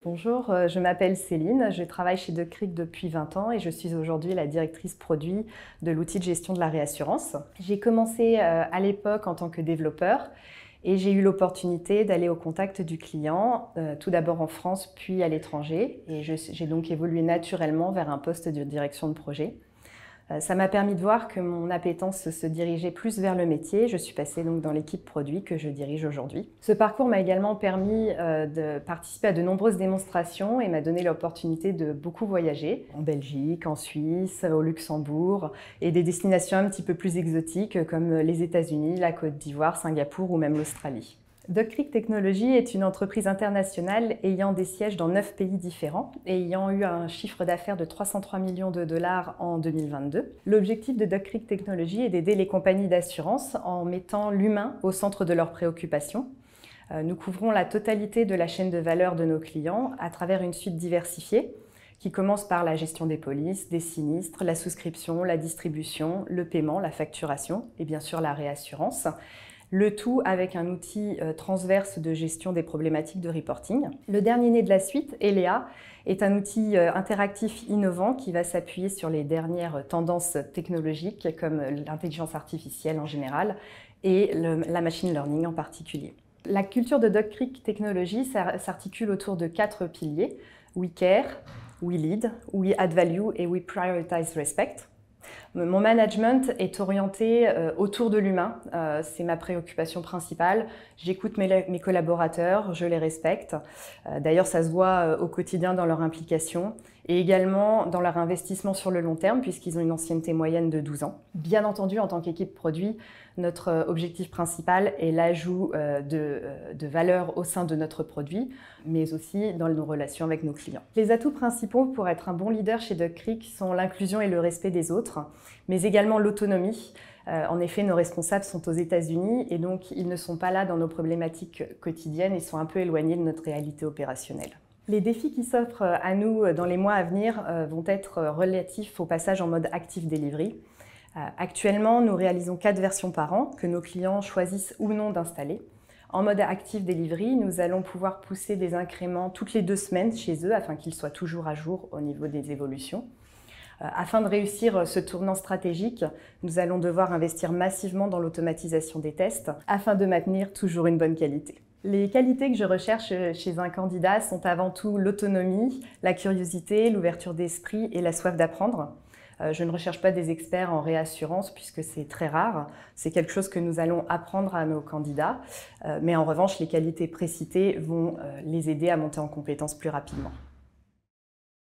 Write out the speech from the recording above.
Bonjour, je m'appelle Céline, je travaille chez Duck Creek depuis 20 ans et je suis aujourd'hui la directrice produit de l'outil de gestion de la réassurance. J'ai commencé à l'époque en tant que développeur et j'ai eu l'opportunité d'aller au contact du client, tout d'abord en France puis à l'étranger, et j'ai donc évolué naturellement vers un poste de direction de projet. Ça m'a permis de voir que mon appétence se dirigeait plus vers le métier. Je suis passée donc dans l'équipe produit que je dirige aujourd'hui. Ce parcours m'a également permis de participer à de nombreuses démonstrations et m'a donné l'opportunité de beaucoup voyager en Belgique, en Suisse, au Luxembourg et des destinations un petit peu plus exotiques comme les États-Unis, la Côte d'Ivoire, Singapour ou même l'Australie. Duck Creek Technologies est une entreprise internationale ayant des sièges dans 9 pays différents et ayant eu un chiffre d'affaires de 303 millions de dollars en 2022. L'objectif de Duck Creek Technologies est d'aider les compagnies d'assurance en mettant l'humain au centre de leurs préoccupations. Nous couvrons la totalité de la chaîne de valeur de nos clients à travers une suite diversifiée qui commence par la gestion des polices, des sinistres, la souscription, la distribution, le paiement, la facturation et bien sûr la réassurance. Le tout avec un outil transverse de gestion des problématiques de reporting. Le dernier né de la suite, Elea, est un outil interactif innovant qui va s'appuyer sur les dernières tendances technologiques comme l'intelligence artificielle en général et la machine learning en particulier. La culture de Duck Creek Technologies s'articule autour de 4 piliers: We Care, We Lead, We Add Value et We Prioritize Respect. Mon management est orienté autour de l'humain, c'est ma préoccupation principale. J'écoute mes collaborateurs, je les respecte. D'ailleurs, ça se voit au quotidien dans leur implication et également dans leur investissement sur le long terme puisqu'ils ont une ancienneté moyenne de 12 ans. Bien entendu, en tant qu'équipe produit, notre objectif principal est l'ajout de valeur au sein de notre produit, mais aussi dans nos relations avec nos clients. Les atouts principaux pour être un bon leader chez Duck Creek sont l'inclusion et le respect des autres, mais également l'autonomie. En effet, nos responsables sont aux États-Unis et donc ils ne sont pas là dans nos problématiques quotidiennes, ils sont un peu éloignés de notre réalité opérationnelle. Les défis qui s'offrent à nous dans les mois à venir vont être relatifs au passage en mode Active Delivery. Actuellement, nous réalisons 4 versions par an que nos clients choisissent ou non d'installer. En mode Active Delivery, nous allons pouvoir pousser des incréments toutes les 2 semaines chez eux afin qu'ils soient toujours à jour au niveau des évolutions. Afin de réussir ce tournant stratégique, nous allons devoir investir massivement dans l'automatisation des tests afin de maintenir toujours une bonne qualité. Les qualités que je recherche chez un candidat sont avant tout l'autonomie, la curiosité, l'ouverture d'esprit et la soif d'apprendre. Je ne recherche pas des experts en réassurance puisque c'est très rare. C'est quelque chose que nous allons apprendre à nos candidats. Mais en revanche, les qualités précitées vont les aider à monter en compétences plus rapidement.